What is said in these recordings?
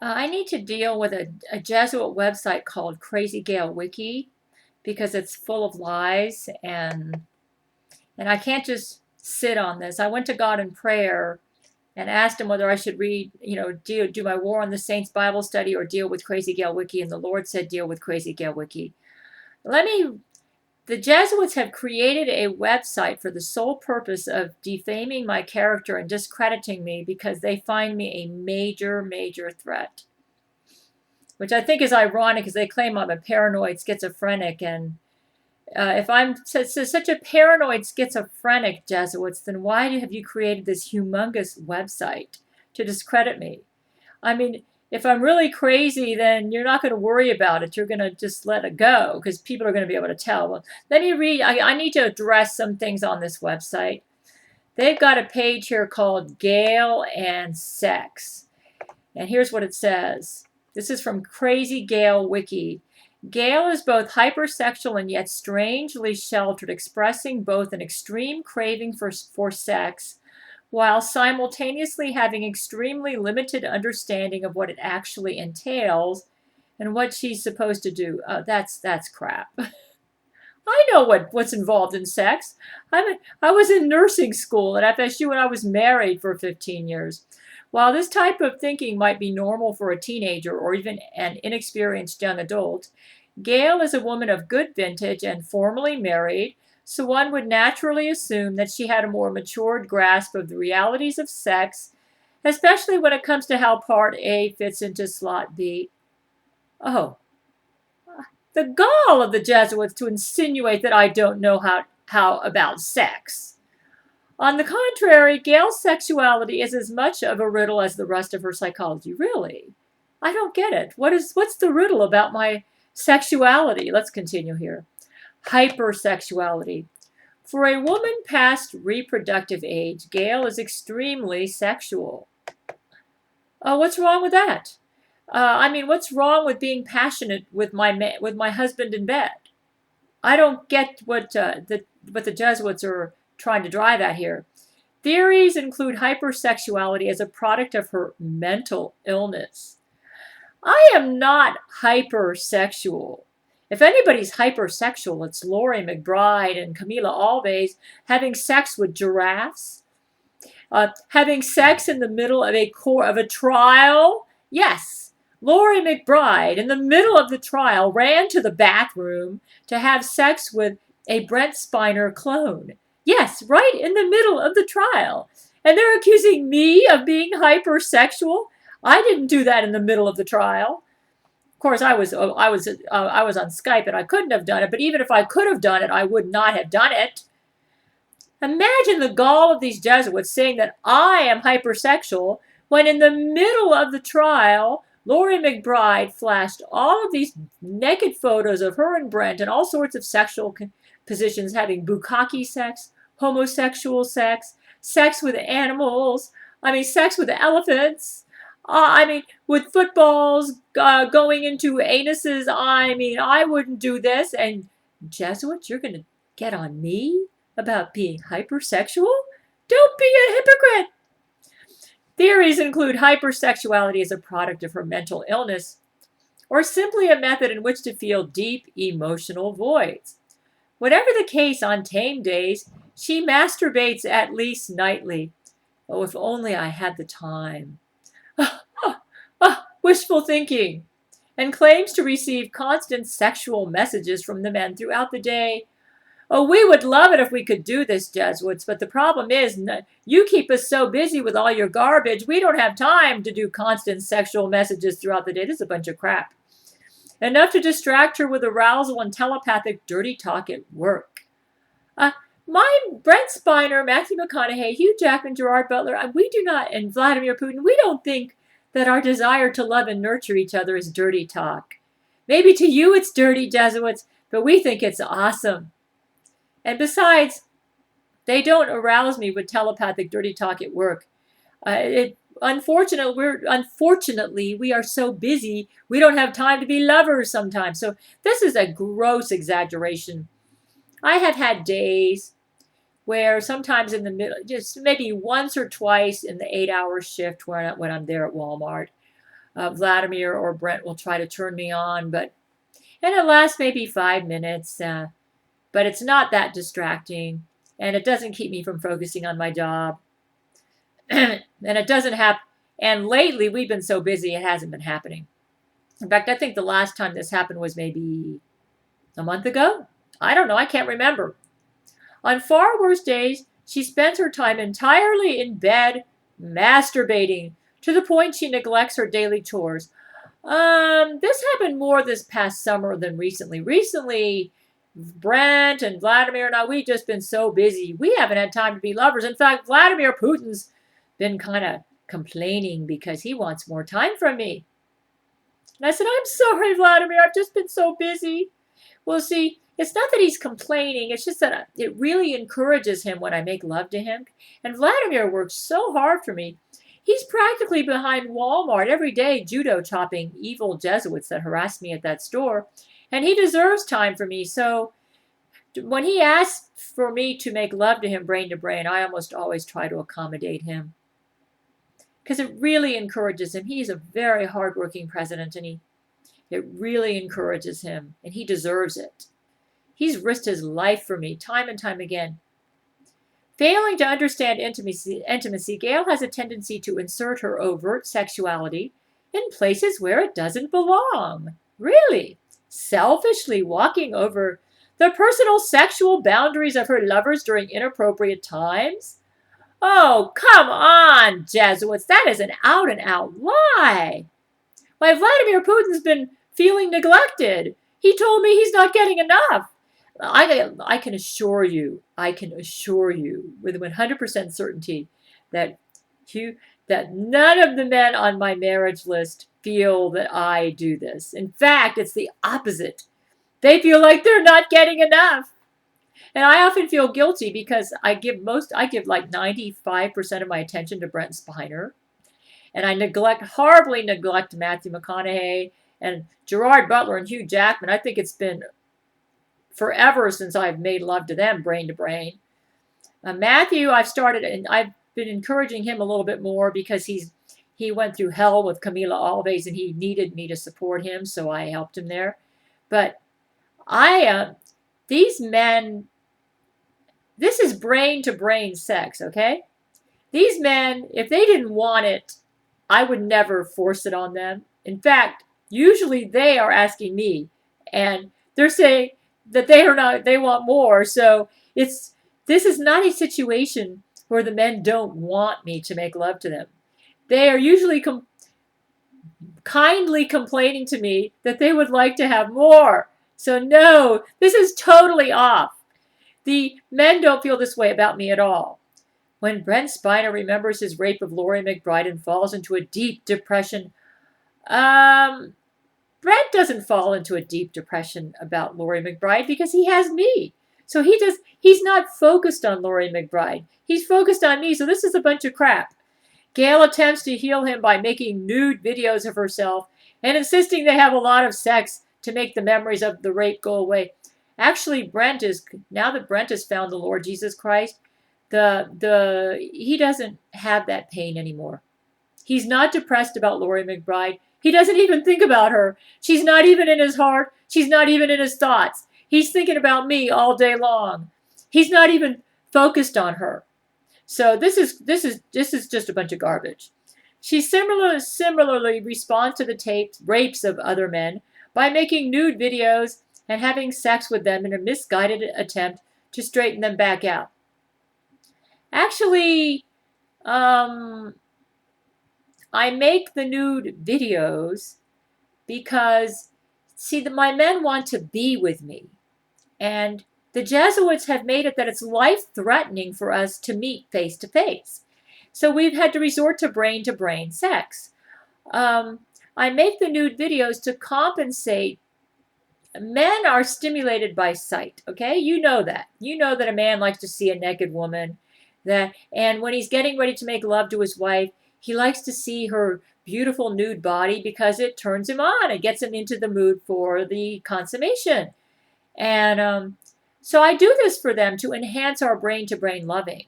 I need to deal with a Jesuit website called Crazy Gail Wiki because it's full of lies and I can't just sit on this. I went to God in prayer and asked him whether I should read, do my War on the Saints Bible study or deal with Crazy Gail Wiki, and the Lord said deal with Crazy Gail Wiki. Let me The Jesuits have created a website for the sole purpose of defaming my character and discrediting me because they find me a major, major threat. Which I think is ironic because they claim I'm a paranoid schizophrenic. And if I'm such a paranoid schizophrenic, Jesuits, then why have you created this humongous website to discredit me? I mean, if I'm really crazy, then you're not going to worry about it. You're going to just let it go because people are going to be able to tell. Well, let me read. I need to address some things on this website. They've got a page here called Gail and Sex. And here's what it says. This is from Crazy Gail Wiki. Gail is both hypersexual and yet strangely sheltered, expressing both an extreme craving for sex while simultaneously having extremely limited understanding of what it actually entails and what she's supposed to do. That's crap. I know what's involved in sex. I was in nursing school at FSU and I was married for 15 years. While this type of thinking might be normal for a teenager or even an inexperienced young adult, Gail is a woman of good vintage and formally married, so one would naturally assume that she had a more matured grasp of the realities of sex, especially when it comes to how Part A fits into Slot B. Oh, the gall of the Jesuits to insinuate that I don't know how about sex. On the contrary, Gail's sexuality is as much of a riddle as the rest of her psychology. Really? I don't get it. What's the riddle about my sexuality? Let's continue here. Hypersexuality. For a woman past reproductive age, Gail is extremely sexual. Oh, what's wrong with that? What's wrong with being passionate with my husband in bed? I don't get what the Jesuits are trying to drive at here. Theories include hypersexuality as a product of her mental illness. I am not hypersexual. If anybody's hypersexual, it's Laurie McBride and Camila Alves having sex with giraffes, having sex in the middle of a trial. Yes, Laurie McBride, in the middle of the trial, ran to the bathroom to have sex with a Brent Spiner clone. Yes, right in the middle of the trial. And they're accusing me of being hypersexual. I didn't do that in the middle of the trial. Of course, I was on Skype and I couldn't have done it. But even if I could have done it, I would not have done it. Imagine the gall of these Jesuits saying that I am hypersexual when in the middle of the trial, Laurie McBride flashed all of these naked photos of her and Brent in all sorts of sexual positions, having bukkake sex, homosexual sex, sex with animals, sex with elephants, with footballs going into anuses. I wouldn't do this. And Jesuits, you're going to get on me about being hypersexual? Don't be a hypocrite. Theories include hypersexuality as a product of her mental illness or simply a method in which to fill deep emotional voids. Whatever the case, on tame days, she masturbates at least nightly. Oh, if only I had the time. Wishful thinking. And claims to receive constant sexual messages from the men throughout the day. Oh, we would love it if we could do this, Jesuits, but the problem is you keep us so busy with all your garbage, we don't have time to do constant sexual messages throughout the day. This is a bunch of crap. Enough to distract her with arousal and telepathic dirty talk at work. Brent Spiner, Matthew McConaughey, Hugh Jackman, Gerard Butler, and Vladimir Putin, we don't think that our desire to love and nurture each other is dirty talk. Maybe to you it's dirty, Jesuits, but we think it's awesome. And besides, they don't arouse me with telepathic dirty talk at work. Unfortunately, we are so busy, we don't have time to be lovers sometimes. So this is a gross exaggeration. I have had days where sometimes in the middle, just maybe once or twice in the 8-hour shift when I'm there at Walmart, Vladimir or Brent will try to turn me on, and it lasts maybe 5 minutes, but it's not that distracting, and it doesn't keep me from focusing on my job. And it doesn't happen. And lately, we've been so busy, it hasn't been happening. In fact, I think the last time this happened was maybe a month ago. I don't know. I can't remember. On far worse days, she spends her time entirely in bed, masturbating, to the point she neglects her daily chores. This happened more this past summer than recently. Recently, Brent and Vladimir and I, we've just been so busy. We haven't had time to be lovers. In fact, Vladimir Putin's been kind of complaining because he wants more time from me. And I said, I'm sorry, Vladimir, I've just been so busy. Well, see, it's not that he's complaining. It's just that it really encourages him when I make love to him. And Vladimir works so hard for me. He's practically behind Walmart every day judo chopping evil Jesuits that harass me at that store. And he deserves time for me. So when he asks for me to make love to him brain to brain, I almost always try to accommodate him. Because it really encourages him. He's a very hardworking president, and it really encourages him, and he deserves it. He's risked his life for me time and time again. Failing to understand intimacy, Gail has a tendency to insert her overt sexuality in places where it doesn't belong. Really, selfishly walking over the personal sexual boundaries of her lovers during inappropriate times. Oh, come on, Jesuits. That is an out-and-out lie. Why, Vladimir Putin's been feeling neglected. He told me he's not getting enough. I can assure you with 100% certainty that none of the men on my marriage list feel that I do this. In fact, it's the opposite. They feel like they're not getting enough. And I often feel guilty because I give like 95% of my attention to Brent Spiner. And I horribly neglect Matthew McConaughey and Gerard Butler and Hugh Jackman. I think it's been forever since I've made love to them brain to brain. Matthew, I've been encouraging him a little bit more because he went through hell with Camila Alves and he needed me to support him, so I helped him there. But these men, this is brain to brain sex, okay? These men, if they didn't want it, I would never force it on them. In fact, usually they are asking me, and they're saying that they want more. So this is not a situation where the men don't want me to make love to them. They are usually kindly complaining to me that they would like to have more. So no, this is totally off. The men don't feel this way about me at all. When Brent Spiner remembers his rape of Laurie McBride and falls into a deep depression, Brent doesn't fall into a deep depression about Laurie McBride because he has me. So he's not focused on Laurie McBride. He's focused on me. So this is a bunch of crap. Gail attempts to heal him by making nude videos of herself and insisting they have a lot of sex to make the memories of the rape go away. Actually, now that Brent has found the Lord Jesus Christ, he doesn't have that pain anymore. He's not depressed about Laurie McBride. He doesn't even think about her. She's not even in his heart. She's not even in his thoughts. He's thinking about me all day long. He's not even focused on her. So this is just a bunch of garbage. She similarly responds to the rapes of other men by making nude videos and having sex with them in a misguided attempt to straighten them back out. Actually, I make the nude videos because, my men want to be with me. And the Jesuits have made it that it's life-threatening for us to meet face-to-face. So we've had to resort to brain-to-brain sex. I make the nude videos to compensate. Men are stimulated by sight, okay? You know that. You know that a man likes to see a naked woman. And when he's getting ready to make love to his wife, he likes to see her beautiful nude body because it turns him on. It gets him into the mood for the consummation. And so I do this for them to enhance our brain-to-brain loving,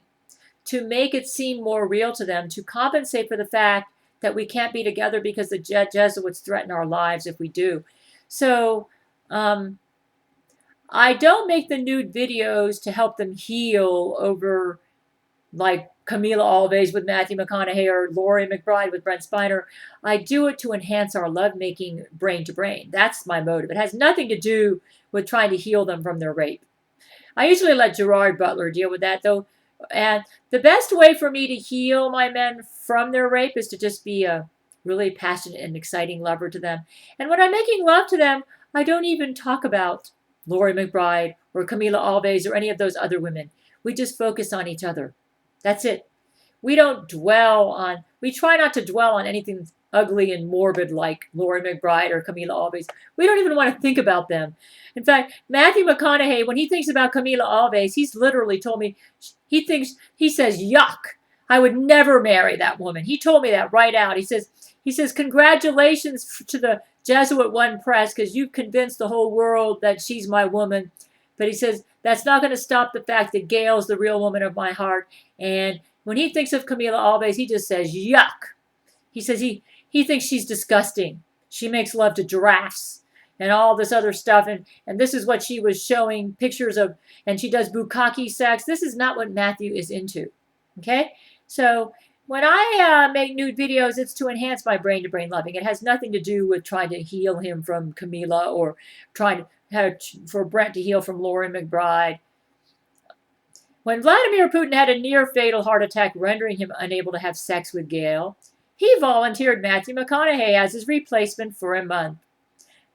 to make it seem more real to them, to compensate for the fact that we can't be together because the Jesuits threaten our lives if we do. So I don't make the nude videos to help them heal over like Camila Alves with Matthew McConaughey or Laurie McBride with Brent Spiner. I do it to enhance our lovemaking brain to brain. That's my motive. It has nothing to do with trying to heal them from their rape. I usually let Gerard Butler deal with that, though. And the best way for me to heal my men from their rape is to just be a really passionate and exciting lover to them. And when I'm making love to them, I don't even talk about Laurie McBride or Camila Alves or any of those other women. We just focus on each other. That's it. We try not to dwell on anything ugly and morbid like Laurie McBride or Camila Alves. We don't even want to think about them. In fact, Matthew McConaughey, when he thinks about Camila Alves, he's literally told me, he says, yuck, I would never marry that woman. He told me that right out. He says, congratulations to the Jesuit One Press because you've convinced the whole world that she's my woman. But he says, that's not going to stop the fact that Gail's the real woman of my heart. And when he thinks of Camila Alves, he just says, yuck. He says he thinks she's disgusting. She makes love to giraffes and all this other stuff. And this is what she was showing pictures of. And she does bukkake sex. This is not what Matthew is into. Okay? So when I make nude videos, it's to enhance my brain-to-brain loving. It has nothing to do with trying to heal him from Camila or trying for Brent to heal from Laurie McBride. When Vladimir Putin had a near-fatal heart attack, rendering him unable to have sex with Gail, he volunteered Matthew McConaughey as his replacement for a month.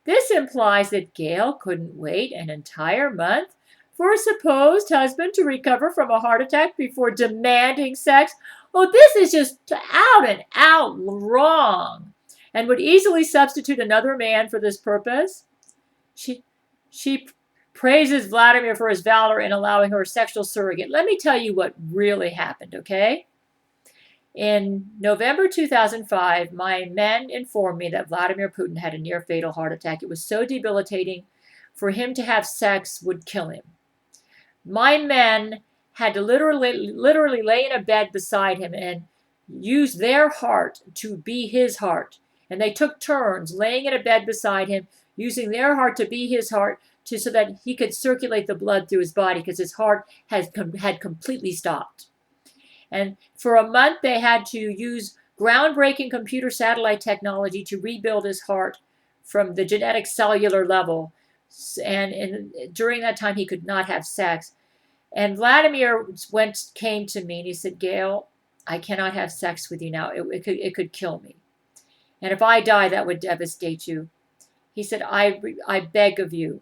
This implies that Gail couldn't wait an entire month for a supposed husband to recover from a heart attack before demanding sex. Oh, this is just out and out wrong, and would easily substitute another man for this purpose. She praises Vladimir for his valor in allowing her a sexual surrogate. Let me tell you what really happened, okay? In November 2005, my men informed me that Vladimir Putin had a near-fatal heart attack. It was so debilitating, for him to have sex would kill him. My men had to literally lay in a bed beside him and use their heart to be his heart. And they took turns laying in a bed beside him, using their heart to be his heart so that he could circulate the blood through his body because his heart had completely stopped. And for a month, they had to use groundbreaking computer satellite technology to rebuild his heart from the genetic cellular level. And during that time, he could not have sex. And Vladimir came to me and he said, Gail, I cannot have sex with you now. It could kill me. And if I die, that would devastate you. He said, I beg of you.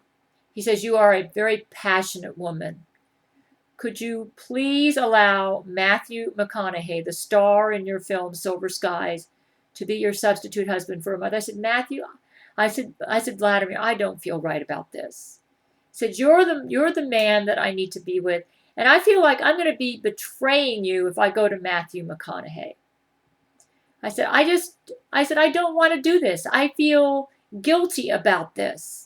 He says, you are a very passionate woman. Could you please allow Matthew McConaughey, the star in your film Silver Skies, to be your substitute husband for a month? I said, Matthew, I said, Vladimir, I don't feel right about this. He said, you're the man that I need to be with, and I feel like I'm going to be betraying you if I go to Matthew McConaughey. I said, I don't want to do this. I feel guilty about this.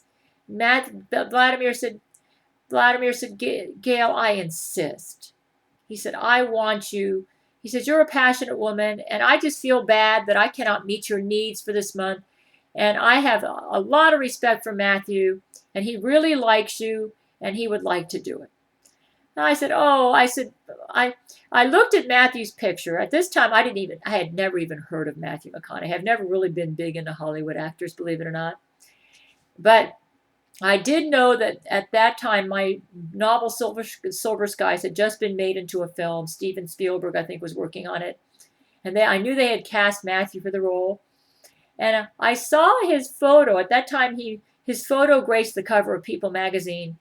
Vladimir said, Gail, I insist. He said, I want you. He says, you're a passionate woman, and I just feel bad that I cannot meet your needs for this month. And I have a lot of respect for Matthew, and he really likes you, and he would like to do it. And I said, I looked at Matthew's picture. At this time, I had never even heard of Matthew McConaughey. I've never really been big into Hollywood actors, believe it or not. But I did know that at that time, my novel Silver Skies had just been made into a film. Steven Spielberg, I think, was working on it. And I knew they had cast Matthew for the role. And I saw his photo. At that time, his photo graced the cover of People magazine.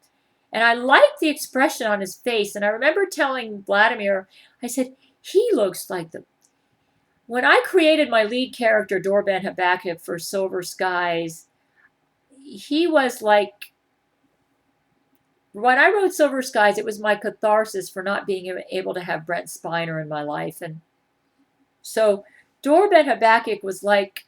And I liked the expression on his face. And I remember telling Vladimir, I said, he looks like when I created my lead character, Dorban Habakkuk, for Silver Skies, he was like, when I wrote Silver Skies, it was my catharsis for not being able to have Brent Spiner in my life. And so Dorban Habakkuk was like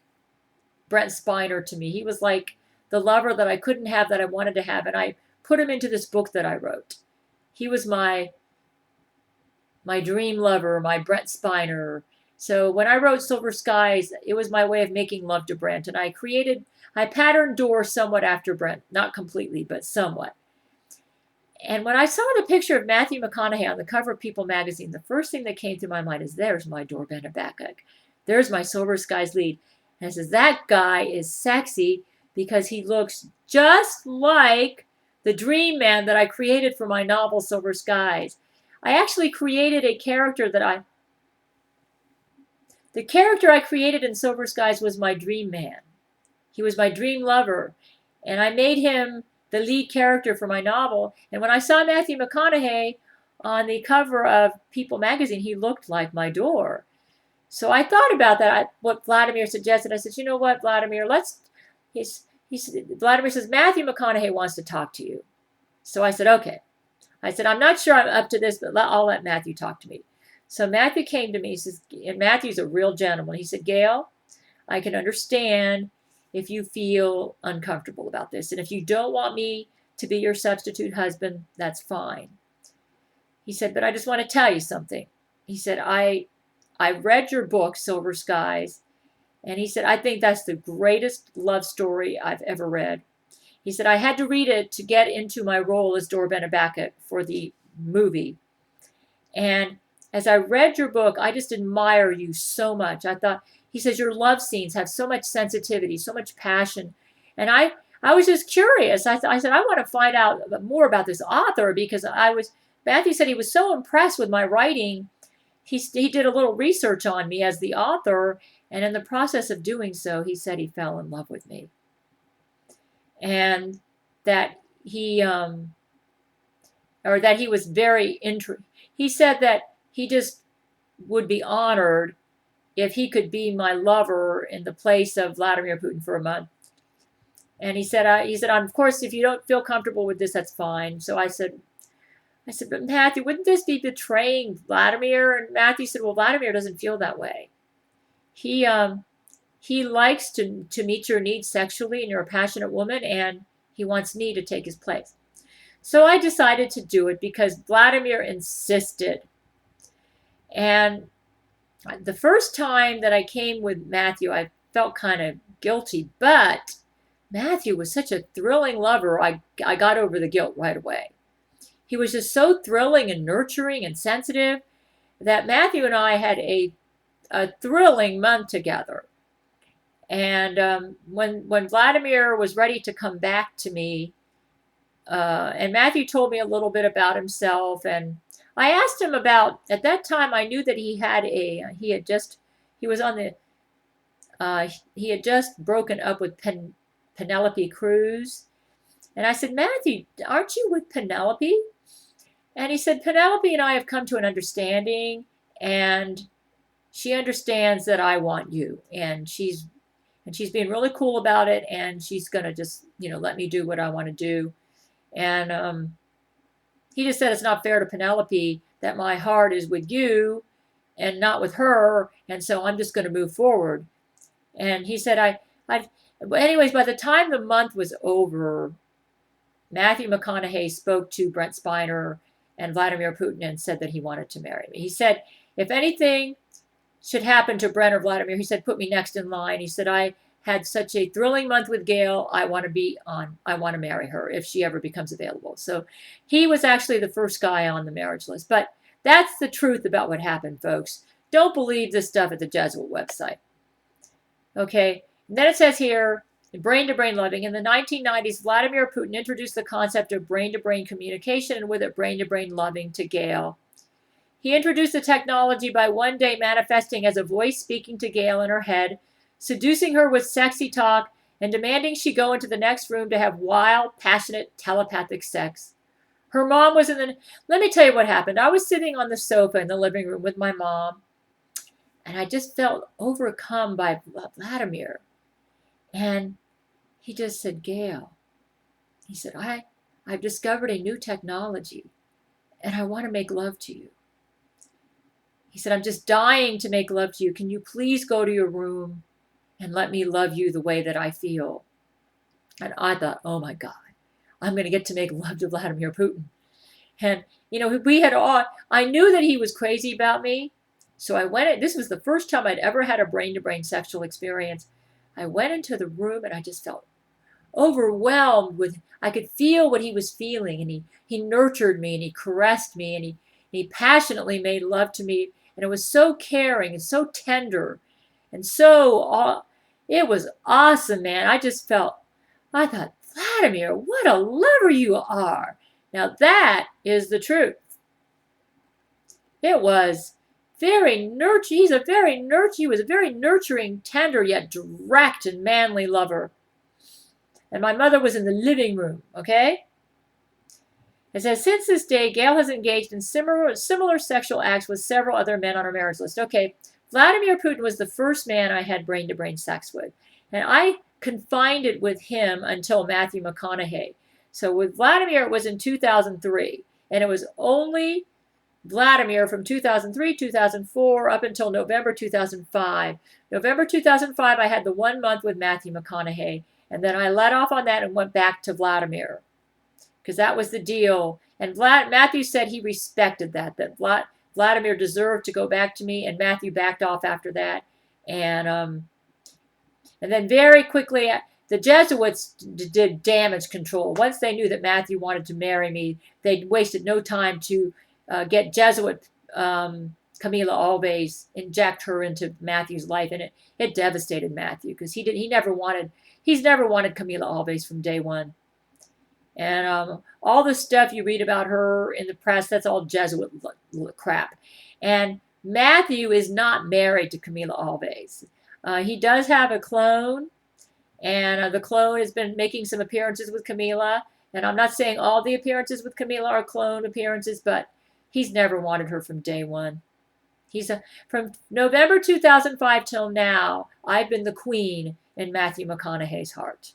Brent Spiner to me. He was like the lover that I couldn't have, that I wanted to have. And I put him into this book that I wrote. He was my dream lover, my Brent Spiner. So when I wrote Silver Skies, it was my way of making love to Brent. And I patterned Door somewhat after Brent. Not completely, but somewhat. And when I saw the picture of Matthew McConaughey on the cover of People magazine, the first thing that came through my mind is, there's my Doorbell Habakkuk. There's my Silver Skies lead. And I says, that guy is sexy because he looks just like the dream man that I created for my novel Silver Skies. I actually created a character the character I created in Silver Skies was my dream man. He was my dream lover. And I made him the lead character for my novel. And when I saw Matthew McConaughey on the cover of People magazine, he looked like my door. So I thought about that, what Vladimir suggested. I said, you know what, Vladimir, Vladimir says, Matthew McConaughey wants to talk to you. So I said, okay. I said, I'm not sure I'm up to this, but I'll let Matthew talk to me. So Matthew came to me, he says, and Matthew's a real gentleman. He said, Gail, I can understand if you feel uncomfortable about this. And if you don't want me to be your substitute husband, that's fine. He said, but I just want to tell you something. He said, I read your book, Silver Skies, and he said, I think that's the greatest love story I've ever read. He said, I had to read it to get into my role as Doorbell Habakkuk for the movie. And as I read your book, I just admire you so much. I thought, he says, your love scenes have so much sensitivity, so much passion. And I was just curious. I said, I want to find out more about this author because Matthew said he was so impressed with my writing. He did a little research on me as the author. And in the process of doing so, he said he fell in love with me. And that he was very intrigued. He said that he just would be honored if he could be my lover in the place of Vladimir Putin for a month. And he said, of course, if you don't feel comfortable with this, that's fine. So I said, but Matthew, wouldn't this be betraying Vladimir? And Matthew said, well, Vladimir doesn't feel that way. He likes to meet your needs sexually, and you're a passionate woman, and he wants me to take his place. So I decided to do it because Vladimir insisted. And the first time that I came with Matthew, I felt kind of guilty, but Matthew was such a thrilling lover, I got over the guilt right away. He was just so thrilling and nurturing and sensitive that Matthew and I had a thrilling month together. And when Vladimir was ready to come back to me, and Matthew told me a little bit about himself, and I asked him about, at that time I knew that he had just broken up with Penelope Cruz. And I said, Matthew, aren't you with Penelope? And he said, Penelope and I have come to an understanding, and she understands that I want you, and she's being really cool about it, and she's going to just, let me do what I want to do. And he just said it's not fair to Penelope that my heart is with you and not with her, and so I'm just going to move forward. And he said, anyways, by the time the month was over, Matthew McConaughey spoke to Brent Spiner and Vladimir Putin and said that he wanted to marry me. He said, if anything should happen to Brent or Vladimir, he said, put me next in line. He said, I had such a thrilling month with Gail. I want to marry her if she ever becomes available. So he was actually the first guy on the marriage list. But that's the truth about what happened, folks. Don't believe this stuff at the Jesuit website. Okay. And then it says here, brain-to-brain loving. In the 1990s, Vladimir Putin introduced the concept of brain-to-brain communication and with it brain-to-brain loving to Gail. He introduced the technology by one day manifesting as a voice speaking to Gail in her head, seducing her with sexy talk, and demanding she go into the next room to have wild, passionate, telepathic sex. Her mom was let me tell you what happened. I was sitting on the sofa in the living room with my mom, and I just felt overcome by Vladimir. And he just said, Gail, he said, I've discovered a new technology, and I want to make love to you. He said, I'm just dying to make love to you. Can you please go to your room and let me love you the way that I feel? And I thought, oh my God, I'm going to get to make love to Vladimir Putin. And, I knew that he was crazy about me. So I went, this was the first time I'd ever had a brain-to-brain sexual experience. I went into the room and I just felt overwhelmed with, I could feel what he was feeling, and he nurtured me and he caressed me and he passionately made love to me, and it was so caring and so tender and so, it was awesome, man. I just felt, I thought, Vladimir, what a lover you are. Now that is the truth. It was very nurturing. He was a very nurturing, tender, yet direct and manly lover. And my mother was in the living room, okay? It says, since this day, Gail has engaged in similar sexual acts with several other men on her marriage list. Okay, Vladimir Putin was the first man I had brain-to-brain sex with. And I confined it with him until Matthew McConaughey. So with Vladimir, it was in 2003. And it was only Vladimir from 2003, 2004, up until November 2005. November 2005, I had the 1 month with Matthew McConaughey. And then I let off on that and went back to Vladimir, because that was the deal. And Matthew said he respected that Vladimir deserved to go back to me, and Matthew backed off after that. And then very quickly, the Jesuits did damage control. Once they knew that Matthew wanted to marry me, they wasted no time to get Jesuit Camila Alves, inject her into Matthew's life, and it devastated Matthew, because he's never wanted Camila Alves from day one. And all the stuff you read about her in the press, that's all Jesuit crap. And Matthew is not married to Camila Alves. He does have a clone, and the clone has been making some appearances with Camila. And I'm not saying all the appearances with Camila are clone appearances, but he's never wanted her from day one. From November 2005 till now, I've been the queen in Matthew McConaughey's heart.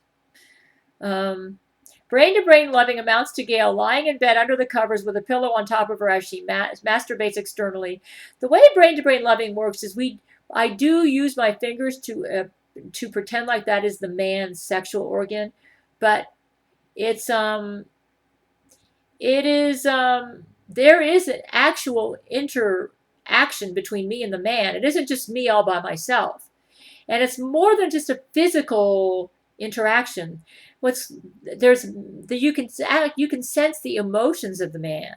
Brain-to-brain loving amounts to Gail lying in bed under the covers with a pillow on top of her as she masturbates externally. The way brain-to-brain loving works is I do use my fingers to pretend like that is the man's sexual organ, but there is an actual interaction between me and the man. It isn't just me all by myself, and it's more than just a physical interaction. You can sense the emotions of the man,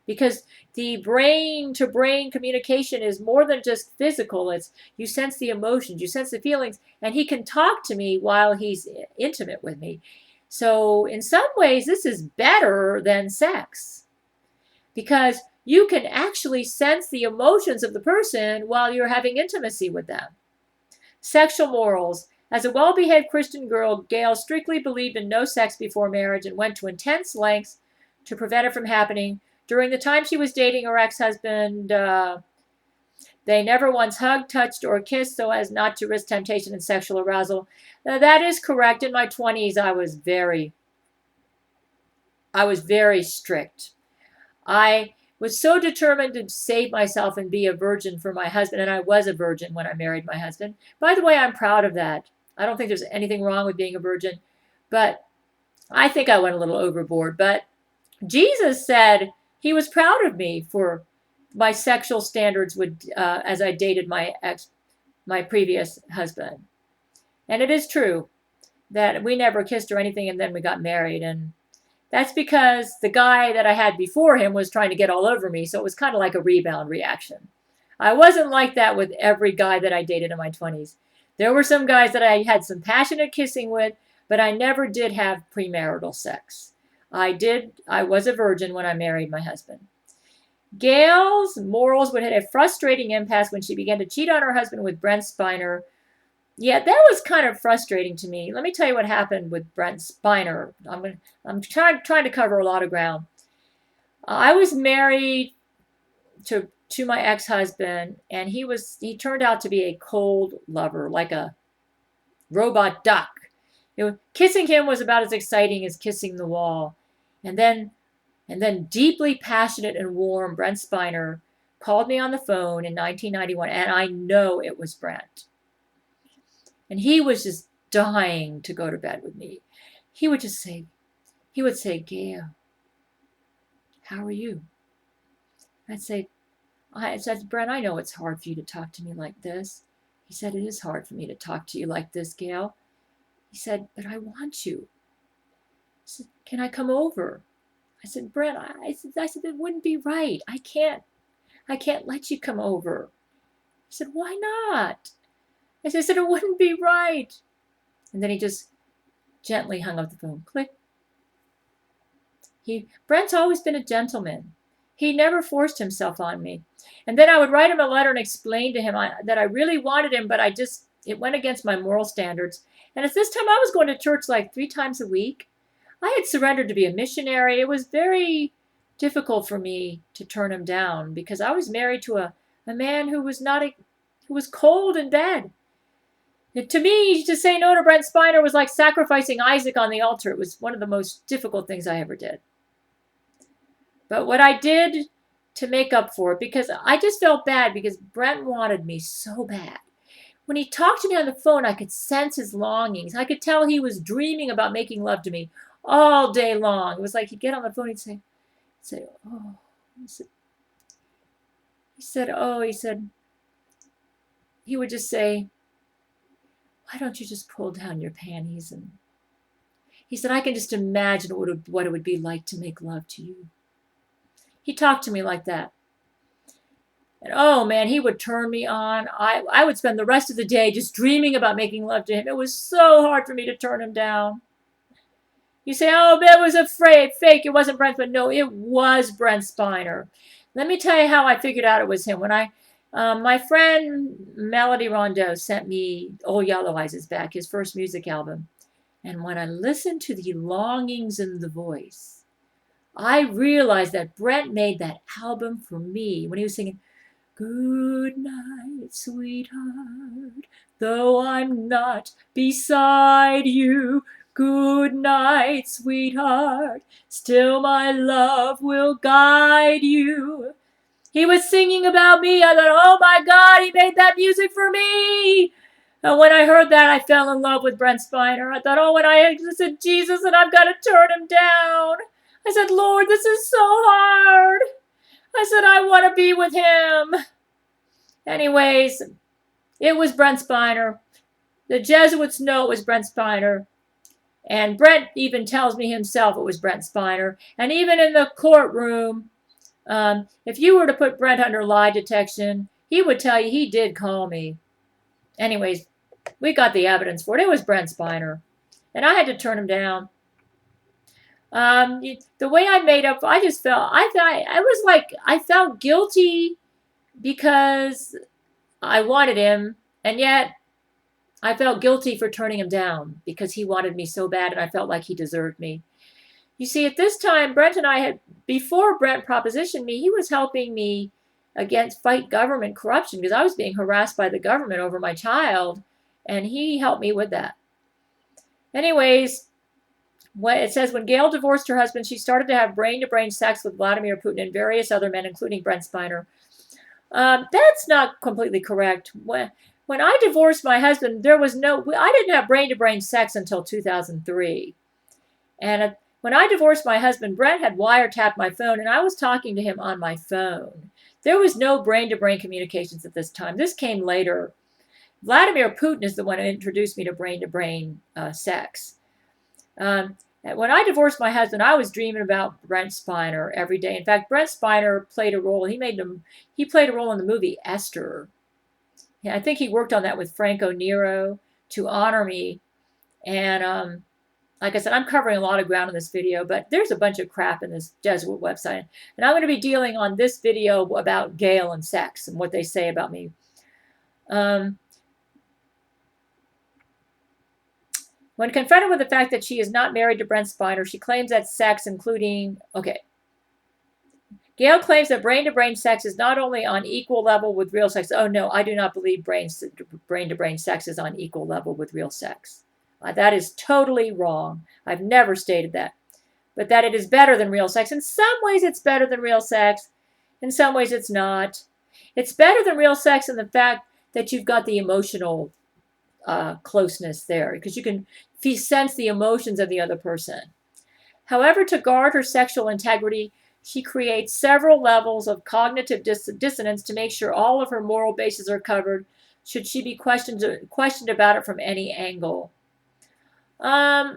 because the brain to brain communication is more than just physical. You sense the emotions, you sense the feelings, and he can talk to me while he's intimate with me. So in some ways, this is better than sex, because you can actually sense the emotions of the person while you're having intimacy with them. Sexual morals. As a well-behaved Christian girl, Gail strictly believed in no sex before marriage and went to intense lengths to prevent it from happening. During the time she was dating her ex-husband, they never once hugged, touched, or kissed so as not to risk temptation and sexual arousal. Now, that is correct. In my 20s, I was very strict. I was so determined to save myself and be a virgin for my husband, and I was a virgin when I married my husband. By the way, I'm proud of that. I don't think there's anything wrong with being a virgin, but I think I went a little overboard. But Jesus said he was proud of me for my sexual standards as I dated my previous husband. And it is true that we never kissed or anything, and then we got married. And that's because the guy that I had before him was trying to get all over me, so it was kind of like a rebound reaction. I wasn't like that with every guy that I dated in my 20s. There were some guys that I had some passionate kissing with, but I never did have premarital sex. I was a virgin when I married my husband. Gail's morals would hit a frustrating impasse when she began to cheat on her husband with Brent Spiner. Yeah, that was kind of frustrating to me. Let me tell you what happened with Brent Spiner. I'm trying to cover a lot of ground. I was married to my ex-husband, and he turned out to be a cold lover, like a robot duck. Kissing him was about as exciting as kissing the wall. And then deeply passionate and warm Brent Spiner called me on the phone in 1991, and I know it was Brent. And he was just dying to go to bed with me. He would say, Gail, how are you? I'd say, I said, Brent, I know it's hard for you to talk to me like this. He said, it is hard for me to talk to you like this, Gail. He said, but I want you. I said, can I come over? I said, Brent, I said, it wouldn't be right. I can't let you come over. He said, why not? I said, it wouldn't be right. And then he just gently hung up the phone. Click. Brent's always been a gentleman. He never forced himself on me. And then I would write him a letter and explain to him that I really wanted him, but it went against my moral standards. And at this time, I was going to church like 3 times a week. I had surrendered to be a missionary. It was very difficult for me to turn him down because I was married to a man who was cold and bad. To me, to say no to Brent Spiner was like sacrificing Isaac on the altar. It was one of the most difficult things I ever did. But what I did to make up for it, because I just felt bad because Brent wanted me so bad. When he talked to me on the phone, I could sense his longings. I could tell he was dreaming about making love to me all day long. It was like he'd get on the phone and say, oh. He would just say, why don't you just pull down your panties? And he said, I can just imagine what it would be like to make love to you. He talked to me like that. And oh man, he would turn me on. I would spend the rest of the day just dreaming about making love to him. It was so hard for me to turn him down. You say, oh, it was fake. It wasn't Brent, but no, it was Brent Spiner. Let me tell you how I figured out it was him. When my friend Melody Rondeau sent me Old Yellow Eyes Is Back, his first music album. And when I listened to the longings in the voice, I realized that Brent made that album for me when he was singing, good night, sweetheart, though I'm not beside you. Good night, sweetheart, still my love will guide you. He was singing about me. I thought, oh my God, he made that music for me. And when I heard that, I fell in love with Brent Spiner. I thought, when I said Jesus and I've got to turn him down. I said, Lord, this is so hard. I said, I want to be with him. Anyways, it was Brent Spiner. The Jesuits know it was Brent Spiner. And Brent even tells me himself it was Brent Spiner. And even in the courtroom, if you were to put Brent under lie detection, he would tell you he did call me. Anyways, we got the evidence for it. It was Brent Spiner. And I had to turn him down. The way I made up, I felt guilty because I wanted him, and yet I felt guilty for turning him down because he wanted me so bad and I felt like he deserved me. You see, at this time, Brent and I before Brent propositioned me, he was helping me fight government corruption because I was being harassed by the government over my child, and he helped me with that. Anyways, it says when Gail divorced her husband, she started to have brain-to-brain sex with Vladimir Putin and various other men, including Brent Spiner. That's not completely correct. When I divorced my husband, I didn't have brain-to-brain sex until 2003. And when I divorced my husband, Brent had wiretapped my phone, and I was talking to him on my phone. There was no brain-to-brain communications at this time. This came later. Vladimir Putin is the one who introduced me to brain-to-brain sex. When I divorced my husband, I was dreaming about Brent Spiner every day. In fact, Brent Spiner played a role. He played a role in the movie Esther. Yeah, I think he worked on that with Franco Nero to honor me. And like I said, I'm covering a lot of ground in this video, but there's a bunch of crap in this Jesuit website. And I'm going to be dealing on this video about Gail and sex and what they say about me. When confronted with the fact that she is not married to Brent Spiner, she claims that sex, Gail claims that brain-to-brain sex is not only on equal level with real sex. Oh, no, I do not believe brain-to-brain sex is on equal level with real sex. That is totally wrong. I've never stated that. But that it is better than real sex. In some ways, it's better than real sex. In some ways, it's not. It's better than real sex in the fact that you've got the emotional closeness there, because you can sense the emotions of the other person. However, to guard her sexual integrity, She creates several levels of cognitive dissonance to make sure all of her moral bases are covered should she be questioned about it from any angle. To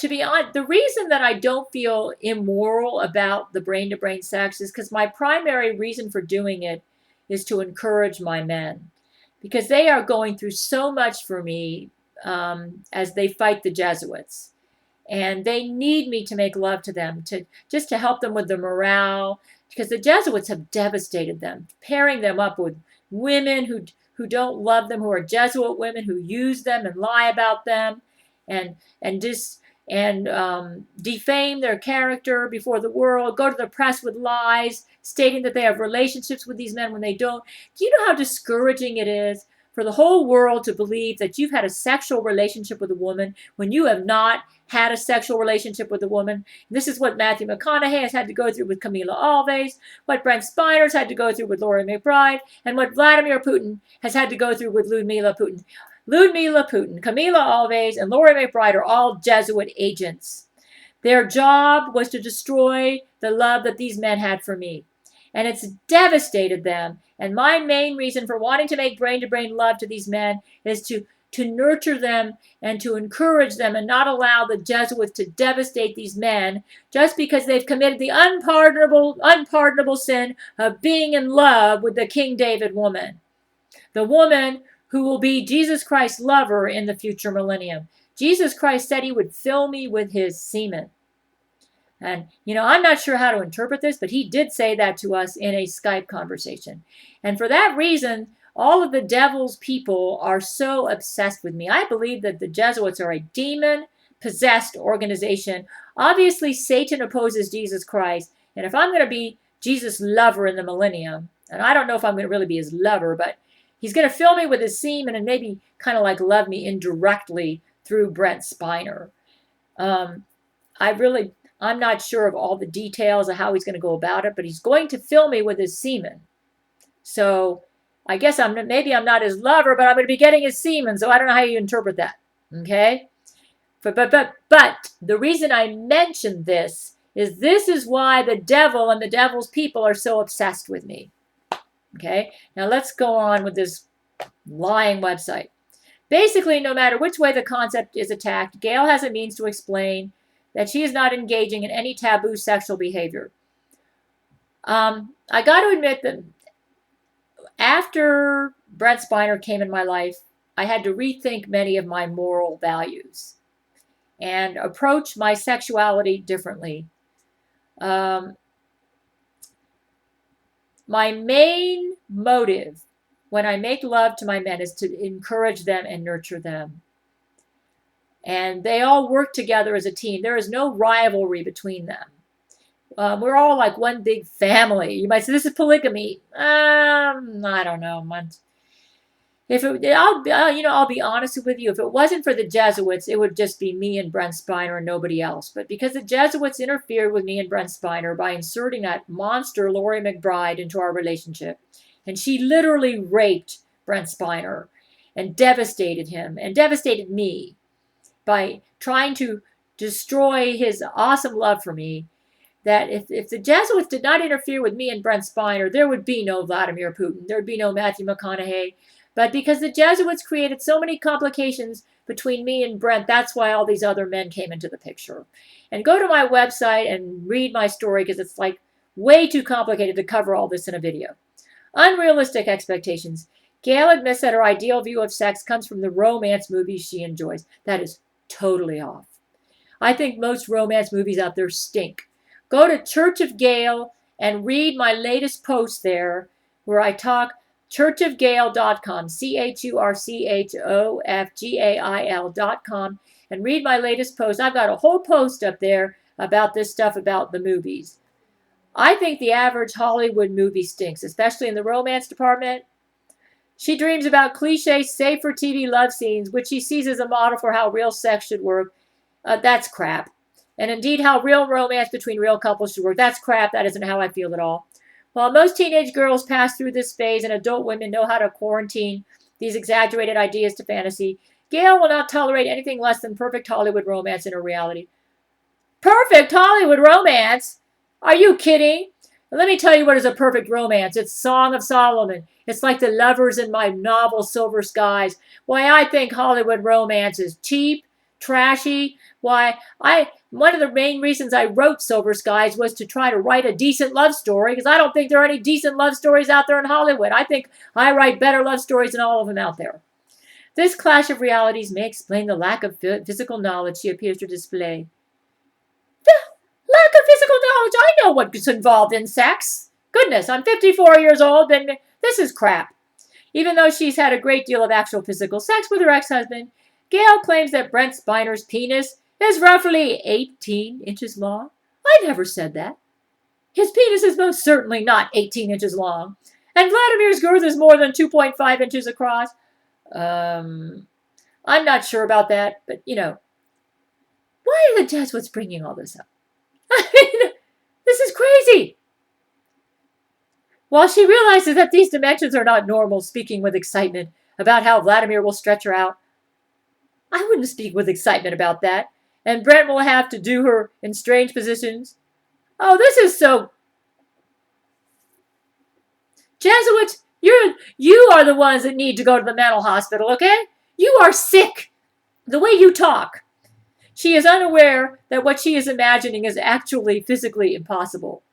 be honest, the reason that I don't feel immoral about the brain-to-brain sex is because my primary reason for doing it is to encourage my men, because they are going through so much for me as they fight the Jesuits. And they need me to make love to them, to just to help them with the morale, because the Jesuits have devastated them, pairing them up with women who don't love them, who are Jesuit women who use them and lie about them, and and just defame their character before the world, go to the press with lies, stating that they have relationships with these men when they don't. Do you know how discouraging it is for the whole world to believe that you've had a sexual relationship with a woman when you have not had a sexual relationship with a woman? This is what Matthew McConaughey has had to go through with Camila Alves, what Brent Spiner's had to go through with Lori McBride, and what Vladimir Putin has had to go through with Ludmila Putin. Ludmila Putin, Camila Alves, and Lori McBride are all Jesuit agents. Their job was to destroy the love that these men had for me. And it's devastated them. And my main reason for wanting to make brain-to-brain love to these men is to nurture them and to encourage them and not allow the Jesuits to devastate these men just because they've committed the unpardonable sin of being in love with the King David woman. The woman who will be Jesus Christ's lover in the future millennium. Jesus Christ said he would fill me with his semen. And, I'm not sure how to interpret this, but he did say that to us in a Skype conversation. And for that reason, all of the devil's people are so obsessed with me. I believe that the Jesuits are a demon-possessed organization. Obviously, Satan opposes Jesus Christ. And if I'm going to be Jesus' lover in the millennium, and I don't know if I'm going to really be his lover, but he's going to fill me with his semen and maybe kind of like love me indirectly through Brent Spiner. I'm not sure of all the details of how he's going to go about it, but he's going to fill me with his semen. So I guess maybe I'm not his lover, but I'm going to be getting his semen. So I don't know how you interpret that. Okay. But the reason I mentioned this is why the devil and the devil's people are so obsessed with me. Okay. Now let's go on with this lying website. Basically, no matter which way the concept is attacked, Gail has a means to explain that she is not engaging in any taboo sexual behavior. I got to admit that after Brent Spiner came in my life, I had to rethink many of my moral values and approach my sexuality differently. My main motive when I make love to my men is to encourage them and nurture them. And they all work together as a team. There is no rivalry between them. We're all like one big family. You might say this is polygamy. I don't know. I'll be honest with you. If it wasn't for the Jesuits, it would just be me and Brent Spiner and nobody else. But because the Jesuits interfered with me and Brent Spiner by inserting that monster Lori McBride into our relationship, and she literally raped Brent Spiner and devastated him and devastated me by trying to destroy his awesome love for me, that if the Jesuits did not interfere with me and Brent Spiner, there would be no Vladimir Putin. There would be no Matthew McConaughey. But because the Jesuits created so many complications between me and Brent, that's why all these other men came into the picture. And go to my website and read my story, because it's like way too complicated to cover all this in a video. Unrealistic expectations. Gail admits that her ideal view of sex comes from the romance movies she enjoys. That is totally off. I think most romance movies out there stink. Go to Church of Gail and read my latest post there where I talk, churchofgail.com, churchofgail.com, and read my latest post. I've got a whole post up there about this stuff about the movies. I think the average Hollywood movie stinks, especially in the romance department. She dreams about cliche, safe-for-TV love scenes, which she sees as a model for how real sex should work. That's crap. And indeed, how real romance between real couples should work. That's crap. That isn't how I feel at all. While most teenage girls pass through this phase and adult women know how to quarantine these exaggerated ideas to fantasy, Gail will not tolerate anything less than perfect Hollywood romance in her reality. Perfect Hollywood romance? Are you kidding? Let me tell you what is a perfect romance. It's Song of Solomon. It's like the lovers in my novel Silver Skies. Why, I think Hollywood romance is cheap, trashy. One of the main reasons I wrote Silver Skies was to try to write a decent love story, because I don't think there are any decent love stories out there in Hollywood. I think I write better love stories than all of them out there. This clash of realities may explain the lack of physical knowledge she appears to display. Lack of physical knowledge. I know what's involved in sex. Goodness, I'm 54 years old, and this is crap. Even though she's had a great deal of actual physical sex with her ex-husband, Gail claims that Brent Spiner's penis is roughly 18 inches long. I never said that. His penis is most certainly not 18 inches long, and Vladimir's girth is more than 2.5 inches across. I'm not sure about that, but, why are the Jesuits bringing all this up? I mean, this is crazy. While she realizes that these dimensions are not normal, speaking with excitement about how Vladimir will stretch her out, I wouldn't speak with excitement about that. And Brent will have to do her in strange positions. Oh, this is so... Jesuits, you are the ones that need to go to the mental hospital, okay? You are sick. The way you talk. She is unaware that what she is imagining is actually physically impossible.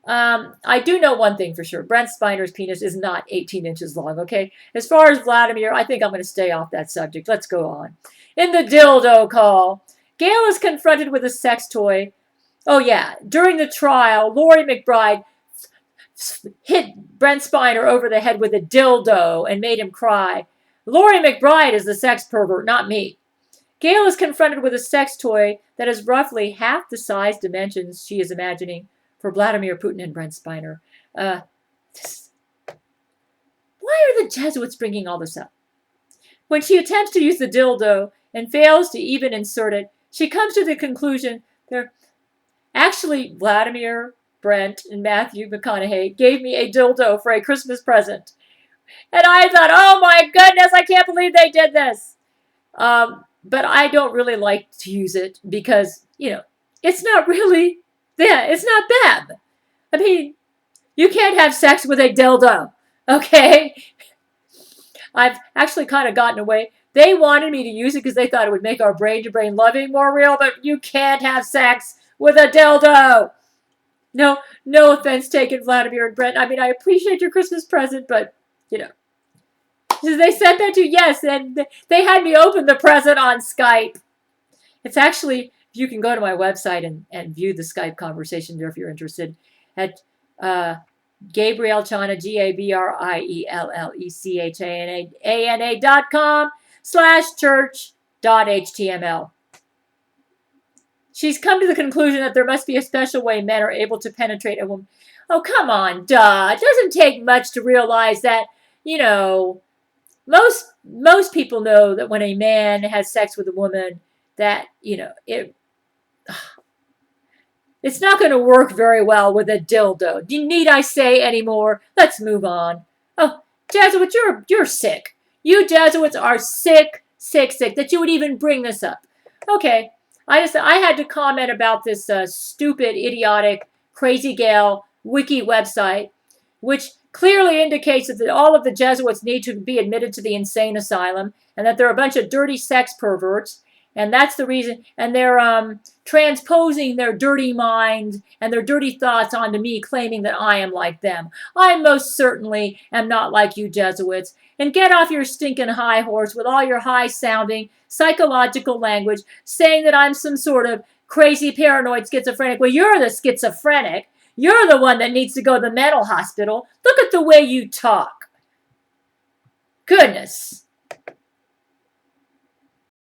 I do know one thing for sure. Brent Spiner's penis is not 18 inches long, okay? As far as Vladimir, I think I'm going to stay off that subject. Let's go on. In the dildo call, Gail is confronted with a sex toy. Oh, yeah. During the trial, Laurie McBride hit Brent Spiner over the head with a dildo and made him cry. Laurie McBride is the sex pervert, not me. Gail is confronted with a sex toy that is roughly half the size dimensions she is imagining for Vladimir Putin and Brent Spiner. Why are the Jesuits bringing all this up? When she attempts to use the dildo and fails to even insert it, she comes to the conclusion they're actually Vladimir, Brent, and Matthew McConaughey gave me a dildo for a Christmas present. And I thought, oh my goodness, I can't believe they did this. But I don't really like to use it because, it's not really, it's not bad. I mean, you can't have sex with a dildo, okay? I've actually kind of gotten away. They wanted me to use it because they thought it would make our brain-to-brain loving more real, but you can't have sex with a dildo. No offense taken, Vladimir and Brent. I mean, I appreciate your Christmas present, but, they sent that to you? Yes, and they had me open the present on Skype. It's actually, you can go to my website and view the Skype conversation there if you're interested at Gabrielle Chana, GabrielleChana.com/church.html. She's come to the conclusion that there must be a special way men are able to penetrate a woman. Oh, come on, duh. It doesn't take much to realize that, most people know that when a man has sex with a woman, that, it's not going to work very well with a dildo. Need I say any more? Let's move on. Oh, Jesuits, you're sick. You Jesuits are sick that you would even bring this up. Okay, I had to comment about this stupid, idiotic, crazy Gail Wiki website, which clearly indicates that all of the Jesuits need to be admitted to the insane asylum and that they're a bunch of dirty sex perverts. And that's the reason. And they're transposing their dirty mind and their dirty thoughts onto me, claiming that I am like them. I most certainly am not like you Jesuits. And get off your stinking high horse with all your high-sounding psychological language, saying that I'm some sort of crazy paranoid schizophrenic. Well, you're the schizophrenic. You're the one that needs to go to the mental hospital. Look at the way you talk. Goodness.